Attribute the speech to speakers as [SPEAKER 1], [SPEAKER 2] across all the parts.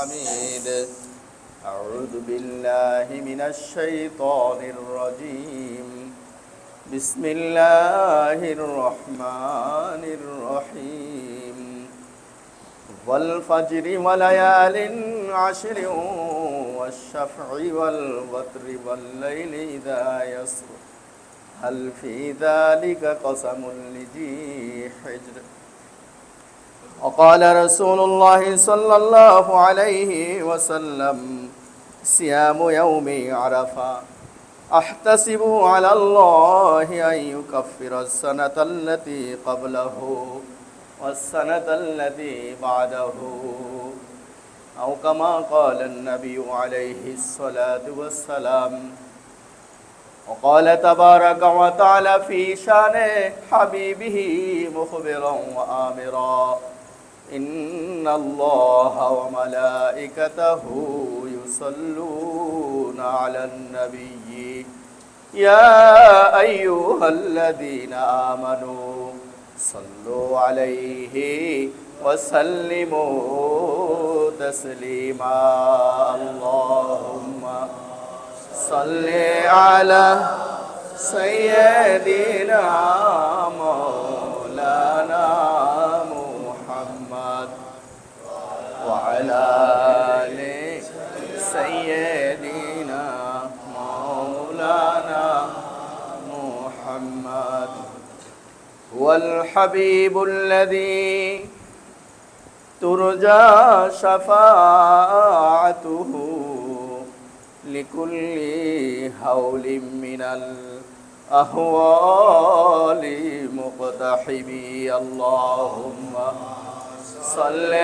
[SPEAKER 1] حميد. أعوذ بالله من الشيطان الرجيم. بسم الله الرحمن الرحيم. والفجر وليال عشر والشفع والوتر والليل إذا يسر هل في ذلك قسم لذي حجر. وقال رسول الله صلى الله عليه وسلم صيام يوم عرفة أحتسب على الله أن يكفر السنة التي قبله والسنة التي بعده أو كما قال النبي عليه الصلاة والسلام. وقال تبارك وتعالى في شان حبيبه مخبرا وآمرا إن الله وملائكته يصلون على النبي يا أيها الذين آمنوا صلوا عليه وسلموا تسليما. اللهم صل على سيدنا مولانا محمد وعلى آل سيدنا مولانا محمد. هو الحبيب الذي ترجى شفاعته لكل هول من الأهوال مقتحمي. اللهم صل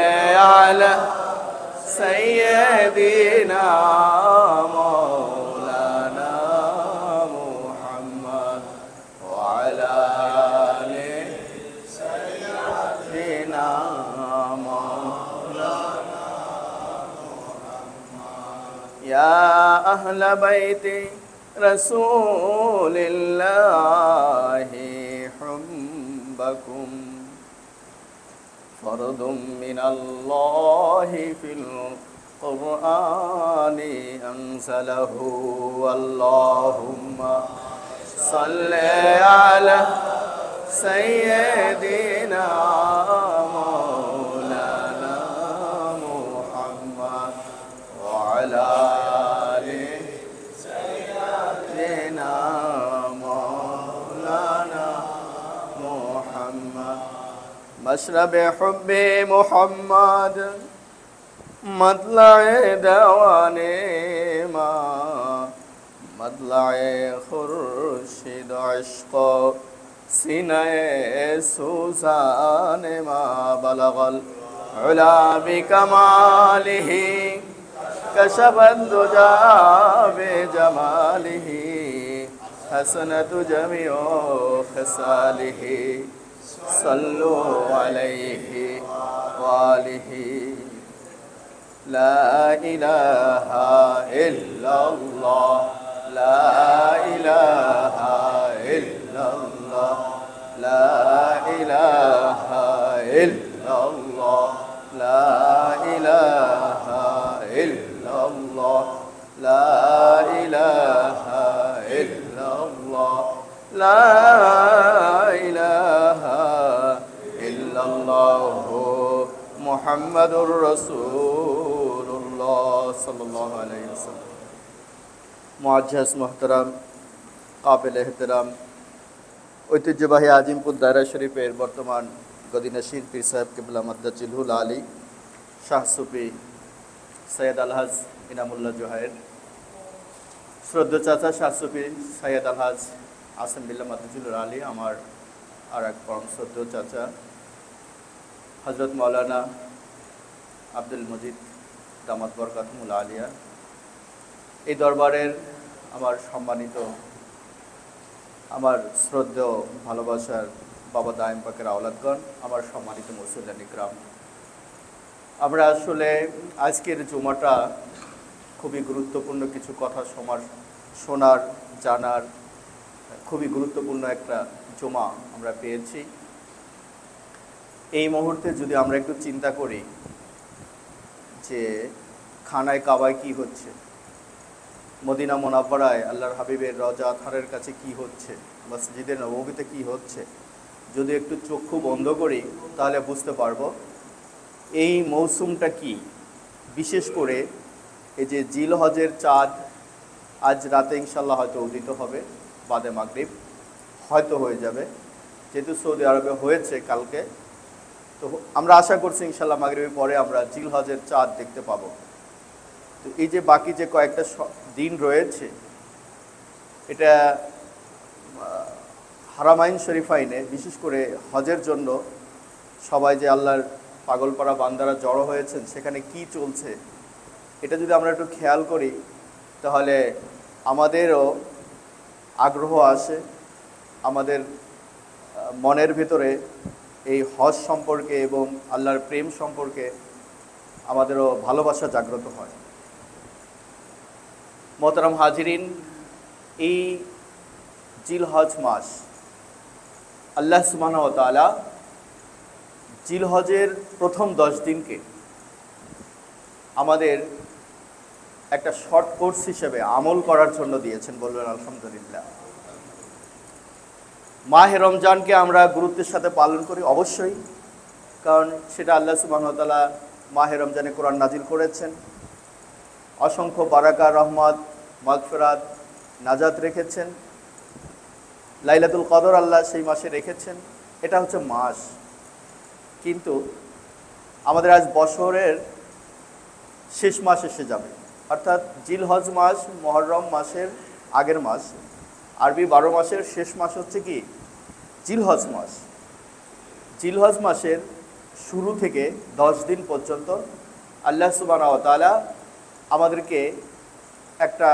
[SPEAKER 1] على سيدنا مولانا محمد وعلى آل سيدنا مولانا يا أهل بيت رسول الله حبكم فرض من الله في القرآن أنزله. اللهم صل على سيدنا مولانا محمد وعلى آل سيدنا مولانا محمد. مشرب حب محمد مطلع دوان ما مطلع خورشید عشق سینه سوزان ما بلغ العلا بکماله كشف الدجى بجماله حسنت جميع خصاله صلوا عليه وآله. لا إله إلا الله لا إله إلا الله لا إله إلا الله لا إله إلا الله لا إله إلا الله لا إله إلا الله محمد رسول الله صلى الله عليه وسلم. মুআজ্জাজ মুহতারাম কাবিল এহতেরাম ঐতিহ্যবাহী আজিমপুর দায়রা শরীফের বর্তমান গদিনশীন পীর সাহেব কিবলা মাদ্দাজিলহুল আলী শাহ সুফি সৈয়দ আলহাজ ইনামুল্লাহ জোহায়ের, শ্রদ্ধা চাচা শাহ সুফি সৈয়দ আলহাজ আসেম বিল্লাহ মাদ্দাজিলহুল আলী, আমার আর এক পরম শ্রদ্ধা চাচা হজরত মৌলানা আব্দুল মজিদ দামাত বরকাতুল আলিয়া, এই দরবারের আমার সম্মানিত আমার শ্রদ্ধেয় ভালোবাসার বাবা দায়েম পাকের আওলাদগণ, আমার সম্মানিত মুসল্লিয়ান ইকরাম, আমরা আসলে আজকের জুমাটা খুবই গুরুত্বপূর্ণ কিছু কথা শোনার জানার খুবই গুরুত্বপূর্ণ একটা জুমা আমরা পেয়েছি। এই মুহূর্তে যদি আমরা একটু চিন্তা করি যে খানায় কাবায় কি হচ্ছে, মদিনা মুনাওয়ারায় আল্লাহর হাবিবের রওজা থারের কাছে কি হচ্ছে, মসজিদে নববীতে কি হচ্ছে, যদি একটু চক্ষু বন্ধ করি তাহলে বুঝতে পারবো এই মৌসুমটা কি। বিশেষ করে এই যে জিলহজের চাঁদ আজ রাতে ইনশাল্লাহ হয়তো উদিত হবে, বাদে মাগরিব হয়তো হয়ে যাবে, যেহেতু সৌদি আরবে হয়েছে কালকে, তো আমরা আশা করছি ইনশাল্লাহ মাগরিবের পরে আমরা জিলহজের চাঁদ দেখতে পাবো। তো এই যে বাকি যে কয়েকটা দিন রয়েছে, এটা হারামাইন শরীফাইনে বিশেষ করে হজের জন্য সবাই যে আল্লাহর পাগলপাড়া বান্দারা জড়ো হয়েছেন, সেখানে কি চলছে এটা যদি আমরা একটু খেয়াল করি তাহলে আমাদেরও আগ্রহ আসে, আমাদের মনের ভিতরে এই হজ সম্পর্কে এবং আল্লাহর প্রেম সম্পর্কে আমাদেরও ভালোবাসা জাগ্রত হয়। মোহতারাম হাজিরিন, এই জিলহজ মাস আল্লাহ সুবহানাহু ওয়া তাআলা জিলহজের প্রথম 10 দিনকে আমাদের একটা শর্ট কোর্স হিসেবে আমল করার জন্য দিয়েছেন, বলবেন আলহামদুলিল্লাহ। মাহে রমজানকে আমরা গুরুত্বের সাথে পালন করি অবশ্যই, কারণ সেটা আল্লাহ সুবহানাহু ওয়া তাআলা মাহে রমজানে কোরআন নাজিল করেছেন, অসংখ্য বারাকা, রহমত, মাগফিরাত, নাজাত রেখেছেন, লাইলাতুল কদর আল্লাহ সেই মাসে রেখেছেন। এটা হচ্ছে মাস, কিন্তু আমাদের আজ বছরের শেষ মাস এসে যাবে, অর্থাৎ জিলহজ মাস মুহররম মাসের আগের মাস, আরবি 12 মাসের শেষ মাস হচ্ছে কি জিলহজ মাস। জিলহজ মাসের শুরু থেকে 10 দিন পর্যন্ত আল্লাহ সুবহানাহু ওয়া তাআলা আমাদেরকে একটা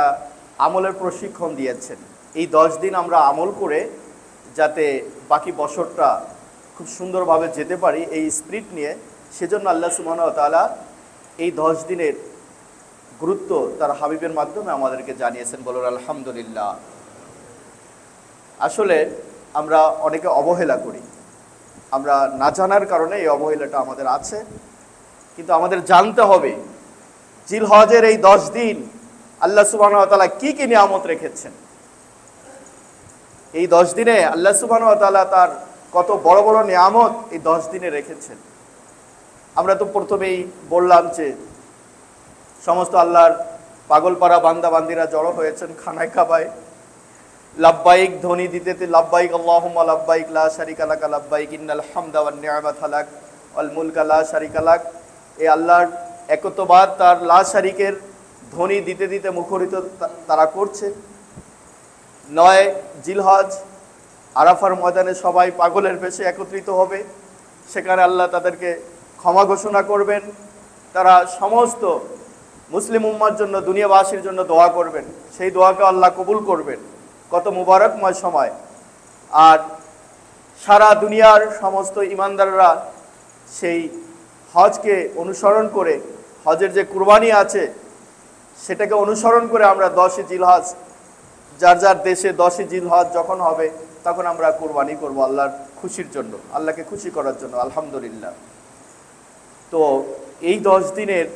[SPEAKER 1] আমলের প্রশিক্ষণ দিয়েছেন। এই 10 দিন আমরা আমল করে যাতে বাকি বছরটা খুব সুন্দরভাবে যেতে পারি, এই স্পিরিট নিয়ে, সেজন্য আল্লাহ সুবহানাহু ওয়া তাআলা এই 10 দিনের গুরুত্ব তার হাবিবের মাধ্যমে আমাদেরকে জানিয়েছেন, বলুন আলহামদুলিল্লাহ। আসলে আমরা অনেকে অবহেলা করি, আমরা না জানার কারণে এই অবহেলাটা আমাদের আছে, কিন্তু আমাদের জানতে হবে জিলহজের এই 10 দিন আল্লাহ সুবহানাহু ওয়া তাআলা কি কি নিয়ামত রেখেছেন। এই 10 দিনে আল্লাহ সুবহানাহু ওয়া তাআলা তার কত বড় বড় নিয়ামত এই 10 দিনে রেখেছেন। আমরা তো প্রথমেই বললাম যে সমস্ত আল্লাহর পাগলপাড়া বান্দা বান্দিরা জড়ো হয়েছেন খানায় কাবায়, লাব্বাইক ধ্বনি দিতে, লাব্বাইক আল্লাহুম্মা লাব্বাইক লা শারিকা লাকা লাব্বাইক ইন্নাল হামদা ওয়ান নি'মাতা লাক ওয়াল মুলকা লা শারিকা লাক। এই আল্লাহর একত্ববাদ, তার লা শারিকের ধ্বনি দিতে দিতে মুখরিত তারা করছে। 9 জিলহজ আরাফার ময়দানে সবাই পাগলের বেশে একত্রিত হবে, সেখানে আল্লাহ তাদেরকে ক্ষমা ঘোষণা করবেন, তারা সমস্ত মুসলিম উম্মার জন্য, দুনিয়াবাসীর জন্য দোয়া করবেন, সেই দোয়াকে আল্লাহ কবুল করবেন। কত মুবারকময় সময়। আর সারা দুনিয়ার সমস্ত ইমানদাররা সেই হজকে অনুসরণ করে, হজের যে কুরবানি আছে সেটাকে অনুসরণ করে আমরা 10 জিলহজ, যার যার দেশে 10 জিলহজ যখন হবে তখন আমরা কুরবানি করব আল্লাহর খুশির জন্য, আল্লাহকে খুশি করার জন্য, আলহামদুলিল্লাহ। তো এই 10 দিনের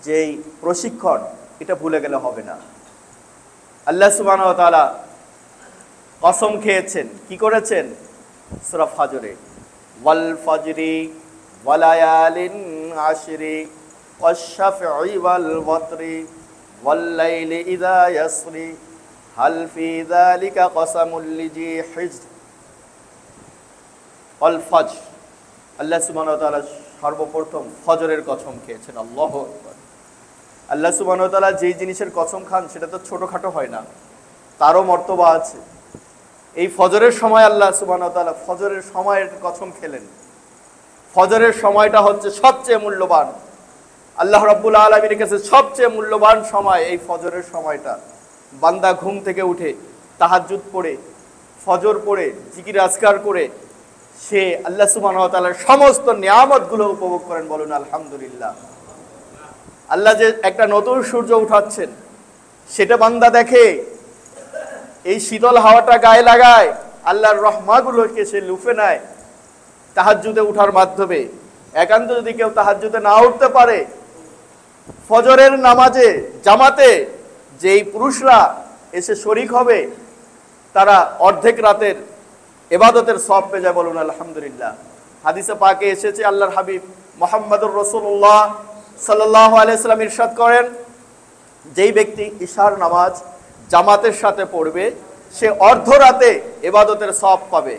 [SPEAKER 1] যেই প্রশিক্ষণ, এটা ভুলে গেলে হবে না। আল্লাহ সুবহানাহু ওয়া তাআলা কসম খেয়েছেন, কি করেছেন? সূরা ফাজরে, ওয়াল ফাজরি ওয়ালায়ালিন আশরি ওয়াশ-শাফঈ ওয়াল ওয়াতরি ওয়াল লাইলি ইযা ইয়াসরি হাল ফি যালিকা কসামুল লিজি হিজর। ওয়াল ফজর, আল্লাহ সুবহানাহু ওয়া তাআলা সর্বপ্রথম ফজরের কসম খেয়েছেন। আল্লাহু আকবার। আল্লাহ সুবহানাহু ওয়া তাআলা যেই জিনিসের কসম খান সেটা তো ছোটোখাটো হয় না, তারও মর্তবা আছে। এই ফজরের সময় আল্লাহ সুবহানাহু ওয়া তাআলা ফজরের সময়ের কসম খেলেন। ফজরের সময়টা হচ্ছে সবচেয়ে মূল্যবান, আল্লাহ রাব্বুল আলামিনের কাছে সবচেয়ে মূল্যবান সময় এই ফজরের সময়টা। বান্দা ঘুম থেকে উঠে তাহাজ্জুদ পড়ে, ফজর পড়ে, জিকির আজকার করে সে আল্লাহ সুবহানাহু ওয়া তাআলার সমস্ত নিয়ামতগুলো উপভোগ করেন, বলুন আলহামদুলিল্লাহ। আল্লাহ যে একটা নতুন সূর্য উঠাচ্ছেন সেটা বান্দা দেখে, এই শীতল হাওয়াটা গায়ে লাগায়, আল্লাহর রহমাগুলোকে সে লুফে নেয় তাহাজ্জুদে উঠার মাধ্যমে। একান্ত যদি কেউ তাহাজ্জুদে না উঠতে পারে ফজরের নামাজে জামাতে যেই পুরুষরা এসে শরিক হবে তারা অর্ধেক রাতের ইবাদতের সওয়াব পেয়ে যায়, বলুন আলহামদুলিল্লাহ। হাদিসে পাকে এসেছে, আল্লাহর হাবিব মুহাম্মদুর রাসূলুল্লাহ সাল্লাল্লাহু আলাইহি সাল্লাম ইরশাদ করেন, যেই ব্যক্তি ইশার নামাজ জামাতের সাথে পড়বে সে অর্ধরাতে ইবাদতের সওয়াব পাবে,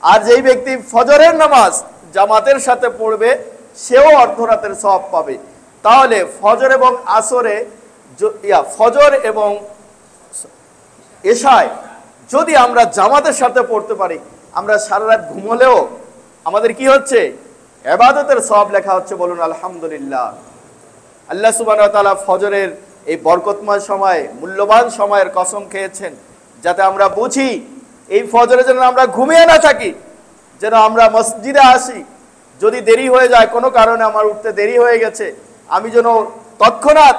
[SPEAKER 1] আর যেই ব্যক্তি ফজরের নামাজ জামাতের সাথে পড়বে সেও অর্ধরাতের সওয়াব পাবে। তাহলে ফজর এবং আসরে ফজর এবং এশায় যদি আমরা জামাতের সাথে পড়তে পারি, আমরা সারা রাত ঘুমলেও আমাদের কি হচ্ছে? ইবাদতের সওয়াব লেখা হচ্ছে, বলুন আলহামদুলিল্লাহ। আল্লাহ সুবহানাহু ওয়া তাআলা ফজরের এই বরকতময় সময়, মূল্যবান সময়ের কসম খেয়েছেন যাতে আমরা বুঝি এই ফজরে যেন আমরা ঘুমিয়ে না থাকি, যেন আমরা মসজিদে আসি। যদি দেরি হয়ে যায়, কোনো কারণে আমার উঠতে দেরি হয়ে গেছে, আমি যেন তৎক্ষণাৎ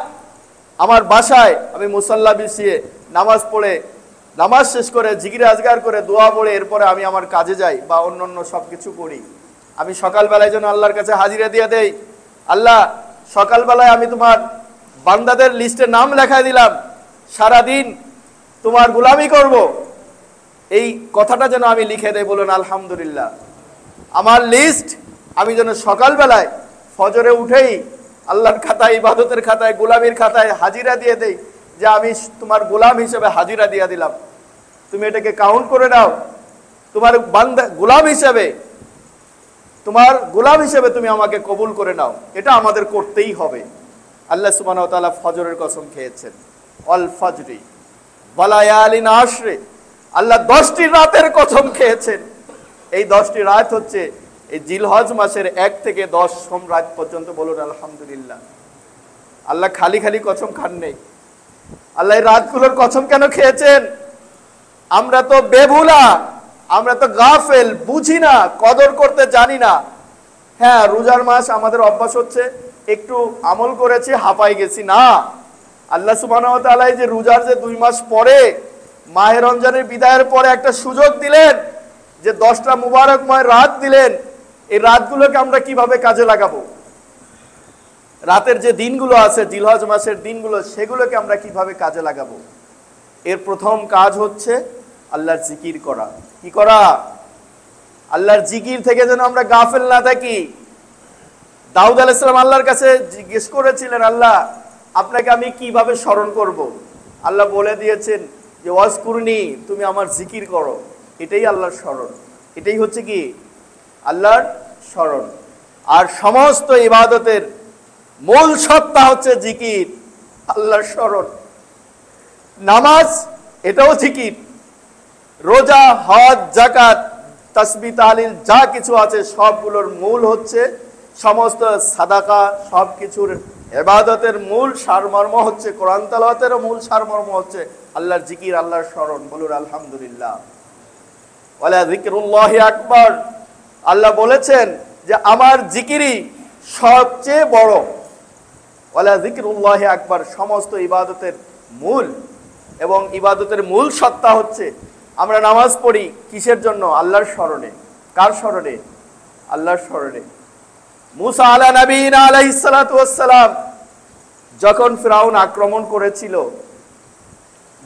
[SPEAKER 1] আমার বাসায় আমি মুসাল্লা বিছিয়ে নামাজ পড়ে, নামাজ শেষ করে জিকির আজগার করে দোয়া পড়ে এরপরে আমি আমার কাজে যাই বা অন্য সব কিছু করি। আমি সকালবেলায় যেন আল্লাহর কাছে হাজিরা দিয়ে দেই, আল্লাহ সকালবেলায় আমি তোমার বান্দাদের লিস্টে নাম লেখায় দিলাম, সারাদিন তোমার গোলামি করব, এই কথাটা যেন আমি লিখে দেই, বলুন আলহামদুলিল্লাহ। আমার লিস্ট আমি যেন সকালবেলায় ফজরে উঠেই আল্লাহর খাতায়, ইবাদতের খাতায়, গোলামির খাতায় হাজিরা দিয়ে দেই যে আমি তোমার গোলাম হিসেবে হাজিরা দিয়ে দিলাম, তুমি এটাকে কাউন্ট করে নাও, তোমার বান্দা গোলাম হিসেবে, তোমার গোলাম হিসেবে তুমি আমাকে কবুল করে নাও। এটা আমাদের করতেই হবে। আল্লাহ সুবহানাহু ওয়া তাআলা ফজরের কসম খেয়েছেন, অল ফজরি ওয়া লায়ালিন আশরে, আল্লাহ 10টি রাতের কসম খেয়েছেন। এই 10টি রাত হচ্ছে এই জিলহজ মাসের 1 থেকে 10 রাত পর্যন্ত, বলুন আলহামদুলিল্লাহ। আল্লাহ খালি খালি কসম খান নেই। আল্লাহ এই রাতগুলোর কসম কেন খেয়েছেন? আমরা তো বেভুলা, আমরা তো গাফেল, বুঝি না, কদর করতে জানি না। হ্যাঁ, রোজার মাস আমাদের অভ্যাস হচ্ছে, একটু আমল করেছি হাঁপাই গেছি না। আল্লাহ সুবহানাহু ওয়া তাআলা যে রোজার যে 2 মাস পরে মাহে রমজানের বিদায়ের পরে একটা সুযোগ দিলেন, যে 10টা মুবারকময় রাত দিলেন, এই রাতগুলোকে আমরা কিভাবে কাজে লাগাবো? রাতের যে দিনগুলো আছে জিলহজ মাসের দিনগুলো, সেগুলোকে আমরা কিভাবে কাজে লাগাবো? এর প্রথম কাজ হচ্ছে আল্লাহর জিকির করা। কি করা? আল্লাহর জিকির থেকে যেন আমরা গাফেল না থাকি। দাউদ আলাইহিস সালাম আল্লাহর কাছে জিজ্ঞেস করেছিলেন, আল্লাহ আপনাকে আমি কিভাবে স্মরণ করব? আল্লাহ বলে দিয়েছেন যে ওয়াজকুরনি, তুমি আমার জিকির করো। এটাই আল্লাহর স্মরণ, এটাই হচ্ছে কি আল্লাহর স্মরণ। আর সমস্ত ইবাদতের মূল সত্তা হচ্ছে জিকির, আল্লাহর স্মরণ। নামাজ এটাও জিকির, রোজা, হজ, যাকাত, তাসবিহ, তাহলিল যা কিছু আছে সবগুলোর মূল হচ্ছে, সমস্ত সাদাকা সবকিছুর ইবাদতের মূল সারমর্ম হচ্ছে, কোরআন তেলাওয়াতেরও মূল সারমর্ম হচ্ছে আল্লাহর জিকির, আল্লাহর স্মরণ, বলুন আলহামদুলিল্লাহ। ওয়ালা যিকরুল্লাহি আকবার, আল্লাহ বলেছেন যে আমার জিকিরই সবচেয়ে বড়। ওয়ালা যিকরুল্লাহি আকবার, সমস্ত ইবাদতের মূল, এবং ইবাদতের মূল সত্তা হচ্ছে আমরা নামাজ পড়ি কিসের জন্য? আল্লাহর স্মরণে। কার স্মরণে? আল্লাহর স্মরণে। মুসা আলা নবীনা আলাইহিস সালাতু ওয়াস সালাম যখন ফিরাউন আক্রমণ করেছিল,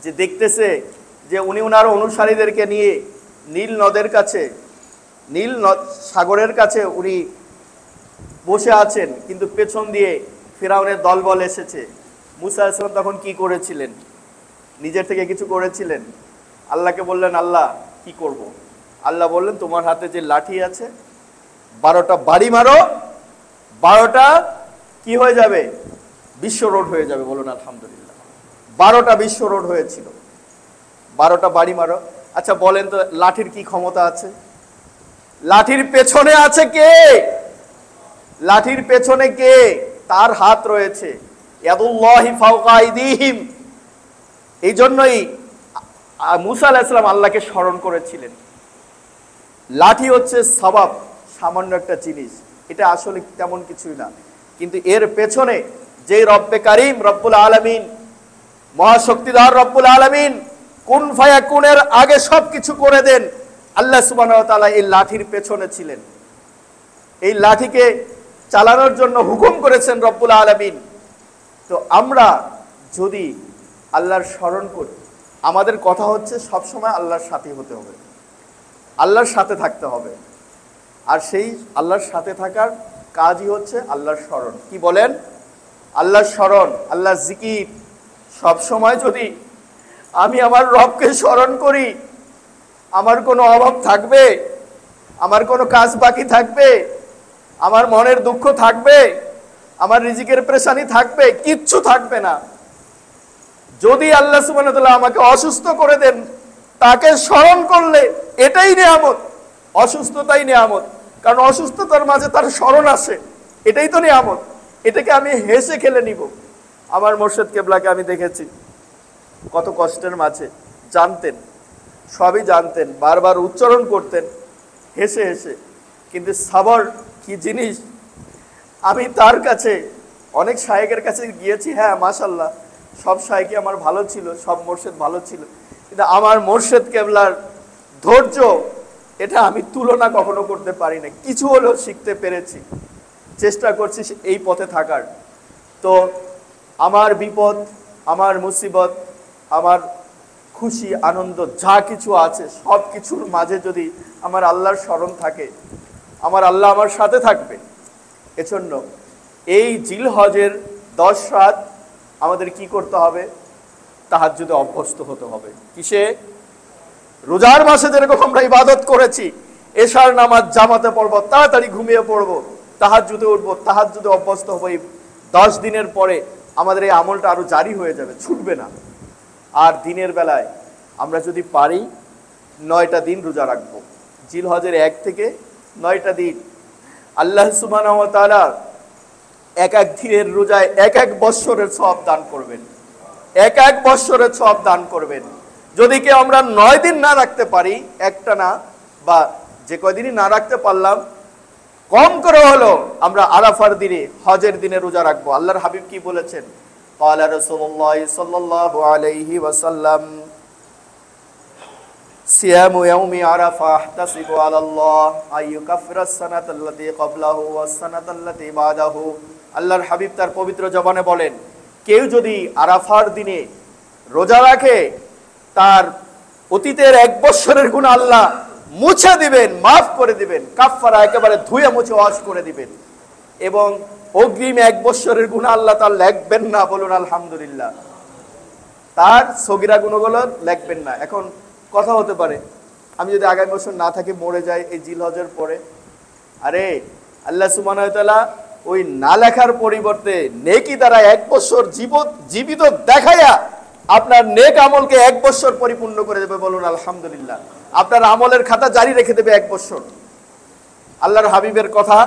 [SPEAKER 1] যে দেখতেছে যে উনি ওনার অনুসারীদেরকে নিয়ে নীল নদের কাছে, নীল সাগরের কাছে উনি বসে আছেন, কিন্তু পেছন দিয়ে ফিরাউনের দলবল এসেছে। মুসা আলাইহিস সালাম তখন কি করেছিলেন? নিজের থেকে কিছু করেছিলেন? আল্লাহকে বললেন, আল্লাহ কি করব? আল্লাহ বললেন, তোমার হাতে যে লাঠি আছে 12টা বাড়ি মারো, 12টা কি হয়ে যাবে? বিশ্ব রোড হয়ে যাবে, বলুন আলহামদুলিল্লাহ। 12টা বিশ্ব রোড হয়েছিল, 12টা বাড়ি মারো। আচ্ছা বলেন তো, লাঠির কি ক্ষমতা আছে? লাঠির পেছনে আছে কে? লাঠির পেছনে কে? তার হাত রয়েছে, ইয়াদুল্লাহি ফাওকা আইদিহিম। এই জন্যই মুসা আলাইহিস সালাম আল্লাহকে স্মরণ করেছিলেন। লাঠি হচ্ছে সবাব, সামান্য একটা জিনিস, এটা আসলে তেমন কিছুই না, কিন্তু এর পেছনে যে রব্বে কারিম, রব্বুল আলামিন, মহাশক্তিধর রব্বুল আলামিন কুন ফায়াকুনের আগে সবকিছু করে দেন, আল্লাহ সুবহানাহু ওয়া তাআলা এই লাঠির পেছনে ছিলেন। এই লাঠিকে চালানোর জন্য হুকুম করেছেন রব্বুল আলামিন। তো আমরা যদি আল্লাহর স্মরণ করি, আমাদের কথা হচ্ছে সবসময় আল্লাহর সাথে হতে হবে, আল্লাহর সাথে থাকতে হবে। আর সেই আল্লাহর সাথে থাকার কাজই হচ্ছে আল্লাহর স্মরণ। কি বলেন? আল্লাহর স্মরণ, আল্লাহর জিকির। সবসময় যদি আমি আমার রবকে স্মরণ করি, আমার কোনো অভাব থাকবে, আমার কোনো কাজ বাকি থাকবে, আমার মনের দুঃখ থাকবে, আমার রিজিকের পেরেশানি থাকবে, কিচ্ছু থাকবে না। যদি আল্লাহ সুবহানাহু ওয়া তাআলা আমাকে অসুস্থ করে দেন, তাকে স্মরণ করলে এটাই নিয়ামত, অসুস্থতাই নিয়ামত। কারণ অসুস্থতার মাঝে তার স্মরণ আসে, এটাই তো নিয়ামত। এটাকে আমি হেসে খেলে নিব। আমার মোর্শেদ কেবলাকে আমি দেখেছি কত কষ্টের মাঝে, জানতেন, সবই জানতেন, বারবার উচ্চারণ করতেন হেসে হেসে। কিন্তু সাবর কি জিনিস! আমি তার কাছে, অনেক শায়েকের কাছে গিয়েছি, হ্যাঁ মাশাল্লাহ সব শায়েকই আমার ভালো ছিল, সব মোর্শেদ ভালো ছিল, কিন্তু আমার মোর্শেদ কেবলার ধৈর্য, এটা আমি তুলনা কখনো করতে পারি না। কিছু হলেও শিখতে পেরেছি, চেষ্টা করছি এই পথে থাকার। তো আমার বিপদ, আমার মুসিবত, আমার খুশি আনন্দ যা কিছু আছে, সব কিছুর মাঝে যদি আমার আল্লাহর স্মরণ থাকে, আমার আল্লাহ আমার সাথে থাকবে। এজন্য এই জিলহজের 10 রাত আমাদের কি করতে হবে? তাহাজ্জুদে অভ্যস্ত হতে হবে। কিসে? রোজার মাসে যেরকম আমরা ইবাদত করেছি, এশার নামাজ জামাতে পড়বো, তাড়াতাড়ি ঘুমিয়ে পড়বো, তাহাজ্জুদে উঠবো, তাহাজ্জুদে অভ্যস্ত হবো। এই 10 দিনের পরে আমাদের এই আমলটা আরো জারি হয়ে যাবে, ছুটবে না। আর দিনের বেলায় আমরা যদি পারি 9টা দিন রোজা রাখবো, জিলহজের 1 থেকে 9টা দিন। আল্লাহ সুবহানাহু ওয়া তাআলা এক এক দিনের রোজায় এক এক বৎসরের সওয়াব দান করবেন, এক এক বৎসরের সওয়াব দান করবেন। যদি কেউ আমরা 9 দিন না রাখতে পারি, একটা না, বা যে কয়দিনই না রাখতে পারলাম, কম করে হলো আমরা আরাফার দিনে, হজের দিনে রোজা রাখবো। আল্লাহর হাবিব কি বলেছেন? ক্বালা রাসূলুল্লাহ সাল্লাল্লাহু আলাইহি ওয়াসাল্লাম, সিয়ামু ইয়াউমি আরাফা আহতাসিবু আলাল্লাহ আইয়ুকাফিরাস সানাতাল্লাতী ক্বাবলাহু ওয়াস সানাতাল্লাতী বাদাহু। আল্লাহর হাবিব তার পবিত্র জবানে বলেন, কেউ যদি আরাফার দিনে রোজা রাখে, তার অতীতের 1 বৎসরের গুনাহ আল্লাহ মুছে দিবেন, মাফ করে দিবেন, কাফফারা একেবারে ধুয়ে মুছে ওয়াশ করে দিবেন। এবং অগ্রিম 1 বৎসরের গুনাহ আল্লাহ তার লিখবেন না। বলুন আলহামদুলিল্লাহ। তার সগীরা গুনাহগুলো লিখবেন না। এখন কথা হতে পারে, আমি যদি আগামী বছর না থাকি, মরে যাই এই জিলহজের পরে, আরে আল্লাহ সুবহানাহু ওয়া তাআলা ওই না লেখার পরিবর্তে নেকি দ্বারা 1 বছর জীবিত দেখাইয়া আপনার নেক আমলকে 1 বছর পরিপূর্ণ করে দেবে। বলুন আলহামদুলিল্লাহ। আপনার আমলের খাতা জারি রেখে দেবে 1 বছর। আল্লাহর হাবিবের কথা,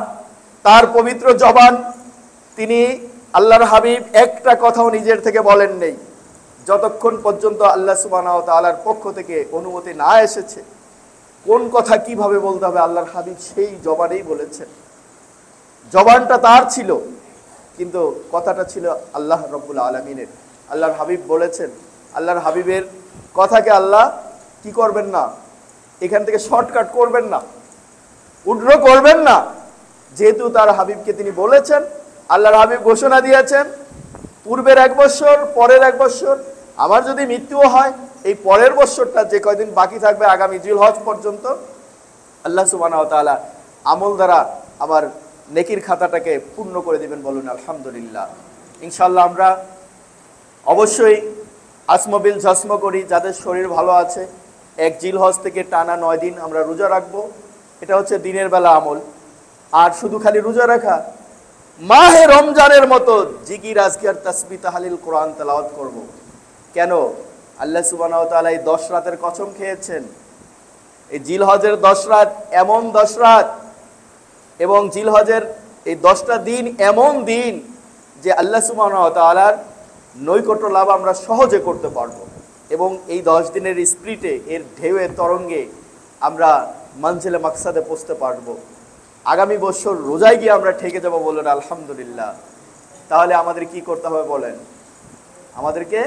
[SPEAKER 1] তার পবিত্র জবান, তিনি আল্লাহর হাবিব একটা কথাও নিজের থেকে বলেন নেই, যতক্ষণ পর্যন্ত আল্লাহ সুবহানাহু ওয়া তাআলার পক্ষ থেকে অনুমতি না এসেছে। কোন কথা কিভাবে বলতে হবে আল্লাহর হাবিব সেই জবানেই বলেছেন। জবানটা তার ছিল, কিন্তু কথাটা ছিল আল্লাহ রব্বুল আলামিনের। আল্লাহর হাবিব বলেছেন, আল্লাহর হাবিবের কথাকে আল্লাহ কি করবেন না, এখান থেকে শর্টকাট করবেন না, উড্র করবেন না। যেহেতু তার হাবিবকে তিনি বলেছেন, আল্লাহর হাবিব ঘোষণা দিয়েছেন, পূর্বের 1 বছর, পরের 1 বছর, আমার যদি মৃত্যুও হয়, এই পরের বছরটা যে কয়দিন বাকি থাকবে আগামী জিলহজ পর্যন্ত, আল্লাহ সুবহানাহু ওয়া তাআলা আমল দ্বারা আমার নেকির খাতাটাকে পূর্ণ করে দিবেন। বলুন আলহামদুলিল্লাহ। ইনশাআল্লাহ আমরা অবশ্যই আসমবিল জশ্ম করি, যাদের শরীর ভালো আছে, 1 জিলহজ থেকে টানা 9 দিন আমরা রোজা রাখবো। এটা হচ্ছে দিনের বেলা আমল। আর শুধু খালি রোজা রাখা, মাহে রমজানের মতো জিকির, আজকার, তাসবিহ, তাহলিল, কোরআন তেলাওয়াত করব। কেন? আল্লাহ সুবহানাহু ওয়া তাআলা এই 10 রাতের কসম খেয়েছেন। এই জিলহজের 10 রাত এমন 10 রাত, এবং জিলহজের এই 10টা দিন এমন দিন যে আল্লাহ সুবহানাহু ওয়া তাআলার নৈকট্য লাভ আমরা সহজে করতে পারবো। এবং এই 10 দিনের স্পিরিটে, এর ঢেউয়ে তরঙ্গে আমরা মানজিলে মাকসাদে পৌঁছতে পারবো। আগামী বছর রোজায় গিয়ে আমরা ঠেকে যাব। বলেন আলহামদুলিল্লাহ। তাহলে আমাদের কি করতে হবে বলেন? আমাদেরকে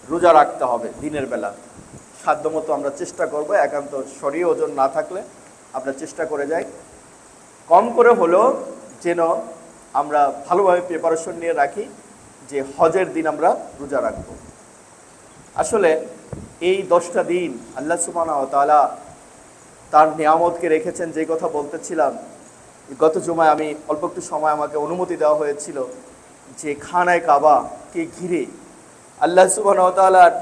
[SPEAKER 1] রোজা রাখতে হবে দিনের বেলা। সাধ্যমতো আমরা চেষ্টা করব, একান্ত শরীর ওজন না থাকলে আমরা চেষ্টা করে যাই, কম করে হলেও যেন আমরা ভালোভাবে প্রিপারেশন নিয়ে রাখি, যে হজের দিন আমরা রোজা রাখব। আসলে এই 10টা দিন আল্লাহ সুবহানাহু ওয়া তাআলা তার নিয়ামতকে রেখেছেন। যে কথা বলতেছিলাম, গত জুমায় আমি অল্প একটু সময় আমাকে অনুমতি দেওয়া হয়েছিল যে খানায় কাবাকে ঘিরে আল্লাহ সুবহানাহু ওয়া তাআলার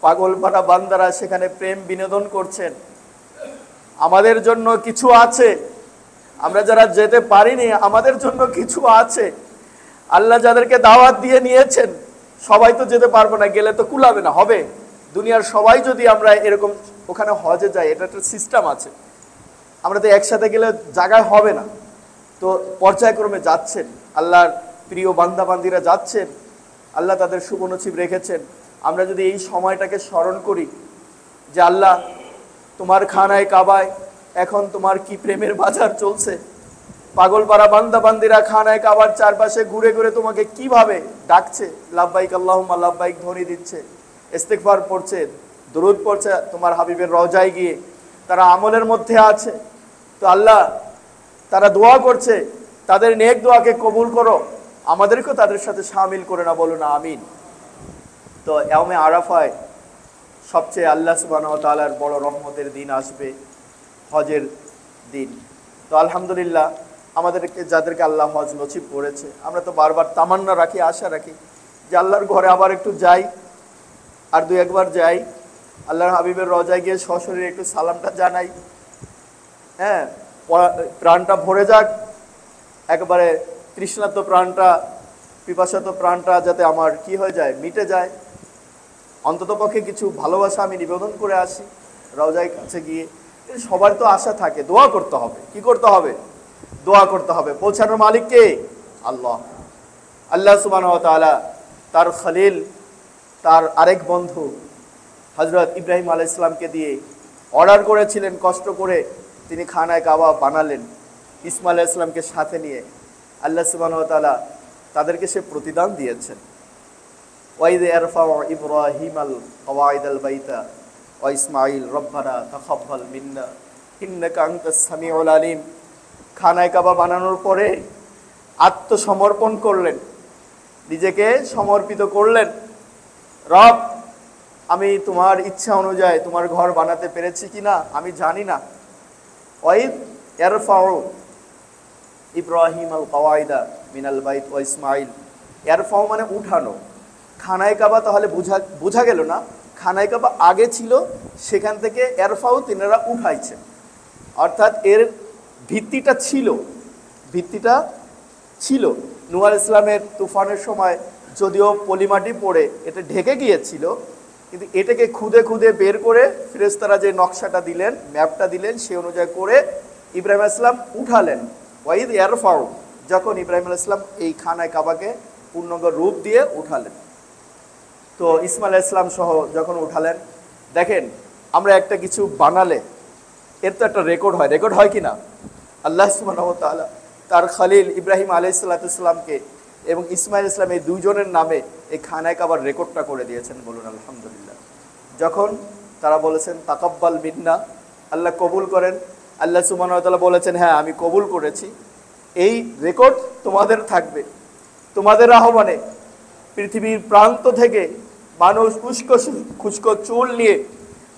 [SPEAKER 1] পাগলপাড়া বান্দারা সেখানে প্রেম বিনোদন করছেন। আমাদের জন্য কিছু আছে, আমরা যারা যেতে পারিনি আমাদের জন্য কিছু আছে। আল্লাহ যাদেরকে দাওয়াত দিয়ে নিয়েছেন, সবাই তো যেতে পারবো না, গেলে তো কুলাবে না। হবে দুনিয়ার সবাই যদি আমরা এরকম ওখানে হজে যাই, এটা একটা সিস্টেম আছে, আমরা তো একসাথে গেলে জায়গায় হবে না। তো পর্যায়ক্রমে যাচ্ছেন, আল্লাহর প্রিয় বান্দা বান্দিরা যাচ্ছেন, আল্লাহ তাদের শুভনসিব রেখেছেন। আমরা যদি এই সময়টাকে স্মরণ করি যে আল্লাহ তোমার খানায় কাবায় এখন তোমার কি প্রেমের বাজার চলছে, পাগলপাড়া বান্দা বান্দিরা খানায় কাবার চারপাশে ঘুরে ঘুরে তোমাকে কিভাবে ডাকছে, লাব্বাইক আল্লাহুম্মা লাব্বাইক ধ্বনি দিচ্ছে, ইস্তিগফার পড়ছে, দরুদ পড়ছে তোমার হাবিবের রওজায় গিয়ে, তারা আমলের মধ্যে আছে। তো আল্লাহ তারা দোয়া করছে, তাদের নেক দোয়াকে কবুল করো, আমাদেরকেও তাদের সাথে শামিল করে না, বলো না আমিন। তো ইয়াউমে আরাফায় সবচেয়ে আল্লাহ সুবহানাহু ওয়া তাআলার বড় রহমতের দিন আসবে, হজের দিন। তো আলহামদুলিল্লাহ আমাদেরকে যাদেরকে আল্লাহ হজ নসিব করেছে, আমরা তো বারবার তামান্না রাখি, আশা রাখি যে আল্লাহর ঘরে আবার একটু যাই, আর দুই একবার যাই, আল্লাহর হাবিবের রওজায় গিয়ে সশরীরে একটু সালামটা জানাই, হ্যাঁ, প্রাণটা ভরে যাক, একবারে তৃষ্ণার্ত প্রাণটা, পিপাসাত প্রাণটা যাতে আমার কি হয়ে যায়, মিটে যায়। অন্ততপক্ষে কিছু ভালোবাসা আমি নিবেদন করে আসি রওজায় কাছে গিয়ে। সবার তো আশা থাকে, দোয়া করতে হবে। কি করতে হবে? দোয়া করতে হবে। পৌঁছানোর মালিক কে? আল্লাহ। আল্লাহ সুবহানাহু ওয়া তাআলা তার খলিল, তার আরেক বন্ধু হযরত ইব্রাহিম আলাইহিস সালামকে দিয়ে অর্ডার করেছিলেন, কষ্ট করে তিনি খানায় কাবা বানালেন ইসমাইল আলাইহিস সালামকে সাথে নিয়ে। আল্লাহ সুবহানাহু ওয়া তাআলা তাদেরকে সে প্রতিদান দিয়েছেন। ওয়াইদ ইয়ারফাউ ইব্রাহিমাল কওয়াইদাল বাইতা ওয়া ইসমাঈল রব্বানা তাকাব্বাল মিন্না ইন্নাকা আনতাস সামিউল আলিম। খানায় কাবা বানানোর পরে আত্মসমর্পণ করলেন, নিজেকে সমর্পিত করলেন। রব, আমি তোমার ইচ্ছা অনুযায়ী তোমার ঘর বানাতে পেরেছি কিনা আমি জানি না। ওয়াইদ ইয়ারফাউ ইব্রাহিমাল কওয়াইদা মিনাল বাইত ওয়া ইসমাঈল। ইয়ারফাউ মানে উঠানো। খানায় কাবা তাহলে বোঝা গেল না, খানায় কাবা আগে ছিল, সেখান থেকে ইয়ারফাউ তিনারা উঠাইছে। অর্থাৎ এর ভিত্তিটা ছিল নূহ আলাইহিস সালামের তুফানের সময়, যদিও পলিমাটি পড়ে এটা ঢেকে গিয়েছিল, কিন্তু এটাকে খুদে খুদে বের করে ফেরেশতারা যে নকশাটা দিলেন, ম্যাপটা দিলেন, সেই অনুযায়ী করে ইব্রাহিম আলাইহিস সালাম উঠালেন। ওয়াইদ ইয়ারফাউ, যখন ইব্রাহিম আলাইহিস সালাম এই খানায় কাবাকে পূর্ণাঙ্গ রূপ দিয়ে উঠালেন। তো ইসমাইল আলাইহিস সালাম সহ যখন উঠালেন, দেখেন আমরা একটা কিছু বানালে এর তো একটা রেকর্ড হয় কি না? আল্লাহ সুবহানাহু ওয়া তাআলা তার খলিল ইব্রাহিম আলাইহিস সালামকে এবং ইসমাইল ইসলাম এই দুইজনের নামে এই খানায় কাবার রেকর্ডটা করে দিয়েছেন। বলুন আলহামদুলিল্লাহ। যখন তারা বলেছেন তাকাব্বাল মিন্না, আল্লাহ কবুল করেন, আল্লাহ সুবহানাহু ওয়া তাআলা বলেছেন হ্যাঁ আমি কবুল করেছি। এই রেকর্ড তোমাদের থাকবে, তোমাদের আহ্বানে পৃথিবীর প্রান্ত থেকে মানুষ খুশকো চুল নিয়ে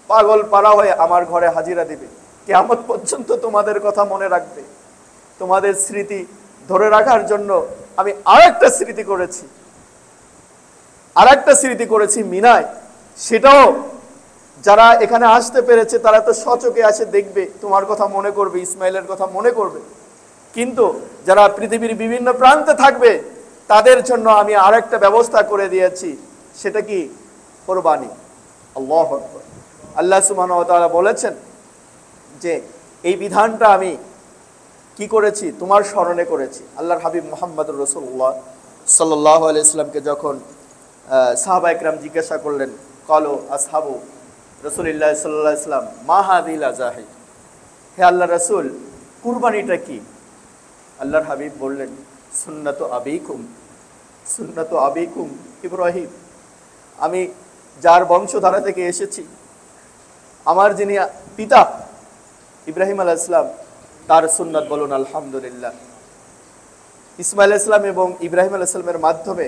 [SPEAKER 1] পাগল পাড়া হয়ে আমার ঘরে হাজিরা দিবে, কিয়ামত পর্যন্ত তোমাদের কথা মনে রাখবে। তোমাদের স্মৃতি ধরে রাখার জন্য আমি আরেকটা স্মৃতি করেছি মিনায়। সেটাও যারা এখানে আসতে পেরেছে তারা তো সচকে আসে দেখবে, তোমার কথা মনে করবে, ইসমাইলের কথা মনে করবে। কিন্তু যারা পৃথিবীর বিভিন্ন প্রান্তে থাকবে তাদের জন্য আমি আরেকটা ব্যবস্থা করে দিয়েছি, সেটা কি? কোরবানি। আল্লাহু আকবার। আল্লাহ সুবহানাহু ওয়া তাআলা বলেছেন যে এই বিধানটা আমি কি করেছি? তোমার স্মরণে করেছি। আল্লাহর হাবিব মুহাম্মদুর রাসূলুল্লাহ সাল্লাল্লাহু আলাইহি সাল্লামকে যখন সাহাবা ইকরাম জিজ্ঞাসা করলেন, ক্বালু আসহাবু রাসূলিল্লাহ সাল্লাল্লাহু আলাইহি সাল্লাম মা হাযিল আযাহি, হে আল্লাহর রাসূল কুরবানিটা কি? আল্লাহর হাবিব বললেন সুন্নাতু আবিকুম ইব্রাহিম, আমি যার বংশধারা থেকে এসেছি, আমার যিনি পিতা ইব্রাহিম আলাইহিস সালাম তার সুন্নাত। বলুন আলহামদুলিল্লাহ। ইসমাইল আলাইহিস সালাম এবং ইব্রাহিম আলাইহিস সালামের মাধ্যমে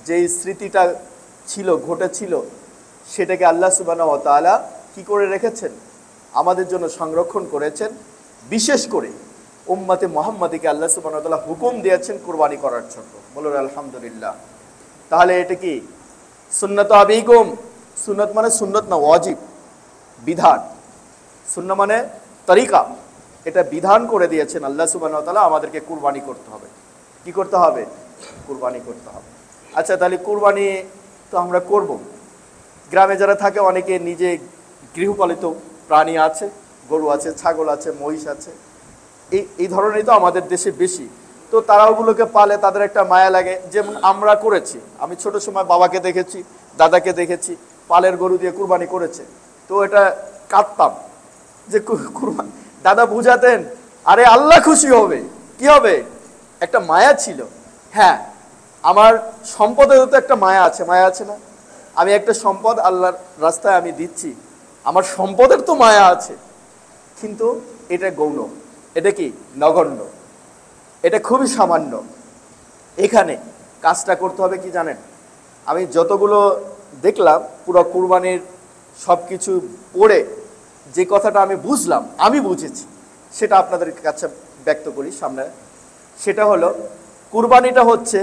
[SPEAKER 1] যেই স্মৃতিটা ছিল, ঘটেছিল, সেটাকে আল্লাহ সুবহানাহু ওয়া তাআলা কি করে রেখেছেন, আমাদের জন্য সংরক্ষণ করেছেন। বিশেষ করে উম্মতে মুহাম্মাদীকে আল্লাহ সুবহানাহু ওয়া তাআলা হুকুম দিয়েছেন কুরবানি করার জন্য। বলুন আলহামদুলিল্লাহ। তাহলে এটা কি সুন্নাত আবিকুম, সুন্নত মানে সুন্নত না, ওয়াজিব, বিধান। সুন্নাহ মানে তরিকা, এটা বিধান করে দিয়েছেন আল্লাহ সুবহানাহু ওয়া তাআলা, আমাদেরকে কুরবানি করতে হবে। কি করতে হবে? কুরবানি করতে হবে। আচ্ছা, তাহলে কুরবানি তো আমরা করব। গ্রামে যারা থাকে অনেকে নিজে গৃহপালিত প্রাণী আছে, গরু আছে, ছাগল আছে, মহিষ আছে, এই ধরনেরই তো আমাদের দেশে বেশি। তো তারা ওগুলোকে পালে, তাদের একটা মায়া লাগে। যেমন আমরা করেছি, আমি ছোট সময় বাবাকে দেখেছি, দাদাকে দেখেছি পালের গরু দিয়ে কুরবানি করেছে। তো এটা কাঁদতাম যে কুরবানি, দাদা বুঝাতেন আরে আল্লাহ খুশি হবে, কি হবে, একটা মায়া ছিল। হ্যাঁ, আমার সম্পদের তো একটা মায়া আছে, মায়া আছে না? আমি একটা সম্পদ আল্লাহর রাস্তায় আমি দিচ্ছি, আমার সম্পদের তো মায়া আছে, কিন্তু এটা গৌণ, এটা কি নগণ্য, এটা খুবই সামান্য। এখানে কাজটা করতে হবে কি জানেন? আমি যতগুলো দেখলাম পুরো কুরবানির সব কিছু পড়ে যে কথাটা আমি বুঝলাম, আমি বুঝেছি, সেটা আপনাদের কাছে ব্যক্ত করি সামনে। সেটা হলো, কুরবানিটা হচ্ছে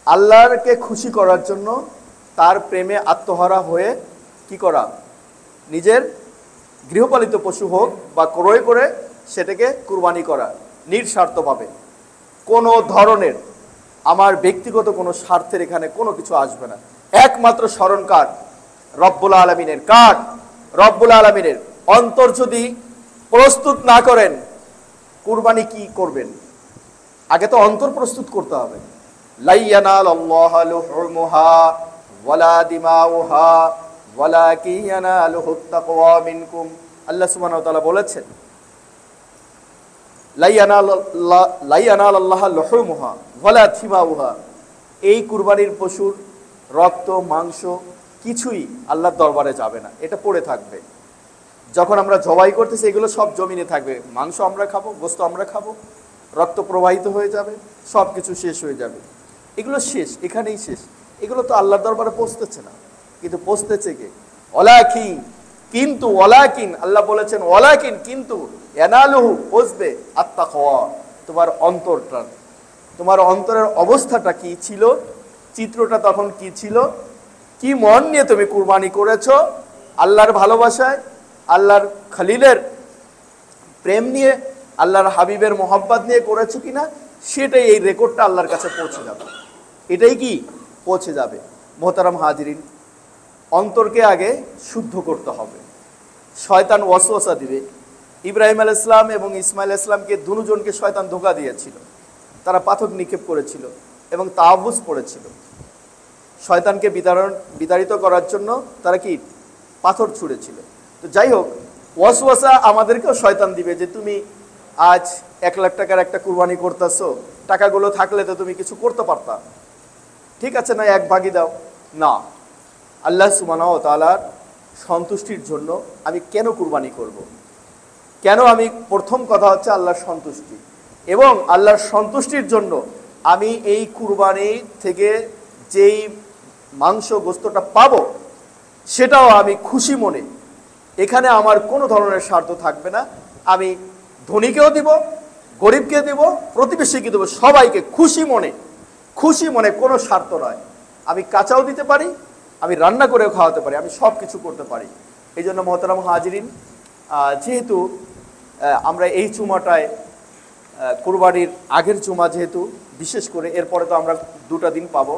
[SPEAKER 1] আল্লাহকে খুশি করার জন্য, তার প্রেমে আত্মহারা হয়ে কি করা, নিজের গৃহপালিত পশু হোক বা ক্রয় করে সেটাকে কুরবানি করা নিঃস্বার্থভাবে। কোনো ধরনের আমার ব্যক্তিগত কোনো স্বার্থের এখানে কোনো কিছু আসবে না। একমাত্র স্মরণকার রব্বুল আলামিনের। কার? রব্বুল আলামিনের। অন্তর যদি প্রস্তুত না করেন, কুরবানি কি করবেন? আগে তো অন্তর প্রস্তুত করতে হবে। লা ইয়ানালাল্লাহু লুহুমুহা ওয়ালা দিমাউহা ওয়ালাকিন ইয়ানালুহুত তাকওয়া মিনকুম। আল্লাহ সুবহানাহু ওয়া তাআলা বলেছেন, লা ইয়ানালাল্লাহু লুহুমুহা ওয়ালা দিমাউহা। এই কুরবানির পশুর রক্ত, মাংস কিছুই আল্লাহর দরবারে যাবে না, এটা পড়ে থাকবে। যখন আমরা জবাই করতেছি এগুলো সব জমিনে থাকবে, মাংস আমরা খাবো, গোশত আমরা খাবো, রক্ত প্রবাহিত হয়ে যাবে, সব কিছু শেষ হয়ে যাবে, এগুলো শেষ, এখানেই শেষ। এগুলো তো আল্লাহর দরবারে পৌঁছতেছে না, কিন্তু পৌঁছতেছে কে? ওয়ালাকিন, কিন্তু ওয়ালাকিন, আল্লাহ বলেছেন ওয়ালাকিন, কিন্তু ইয়ানালুহু, পৌঁছবে আত্তাকওয়া, তোমার অন্তরটা, তোমার অন্তরের অবস্থাটা কি ছিল, চিত্রটা তখন কি ছিল, কি মন নিয়ে তুমি কুরবানি করেছো, আল্লাহর ভালোবাসায়, আল্লাহর খলিলের প্রেম নিয়ে, আল্লাহর হাবিবের মোহাব্বত নিয়ে করেছো কিনা, সেটাই এই রেকর্ডটা আল্লাহর কাছে পৌঁছে যাবে। এটাই কি পৌঁছে যাবে। মোহতারাম হাজিরিন, অন্তরকে আগে শুদ্ধ করতে হবে। শয়তান ওয়াসওয়াসা দিবে। ইব্রাহিম আলাইহিস সালাম এবং ইসমাইল আলাইহিস সালামকে দুজনকে শয়তান ধোঁকা দিয়েছিল। তারা পাথর নিক্ষেপ করেছিল এবং তাওয়াবুজ পড়েছিল। শয়তানকে বিতাড়িত করার জন্য তারা কি পাথর ছুঁড়েছিল। তো যাই হোক, ওয়াসওয়াসা আমাদেরকেও শয়তান দিবে যে তুমি আজ 1 লাখ টাকার একটা কুরবানি করতেছো, টাকাগুলো থাকলে তো তুমি কিছু করতে পারতা, ঠিক আছে না, 1 ভাগই দাও না। আল্লাহ সুবহানাহু ওয়া তাআলার সন্তুষ্টির জন্য আমি কেন কুরবানি করব? কেন? আমি প্রথম কথা হচ্ছে আল্লাহর সন্তুষ্টি, এবং আল্লাহর সন্তুষ্টির জন্য আমি এই কুরবানি থেকে যেই মাংস গোস্তটা পাবো সেটাও আমি খুশি মনে, এখানে আমার কোনো ধরনের স্বার্থ থাকবে না। আমি ধনীকেও দিব, গরিবকে দিব, প্রতিবেশীকে দেবো, সবাইকে খুশি মনে, কোনো স্বার্থ নয়। আমি কাঁচাও দিতে পারি, আমি রান্না করেও খাওয়াতে পারি, আমি সব কিছু করতে পারি। এই জন্য মোহতারাম হাজিরিন, যেহেতু আমরা এই জুমাটায় কুরবানির আগের জুমা, যেহেতু বিশেষ করে, এরপরে তো আমরা 2টা দিন পাবো,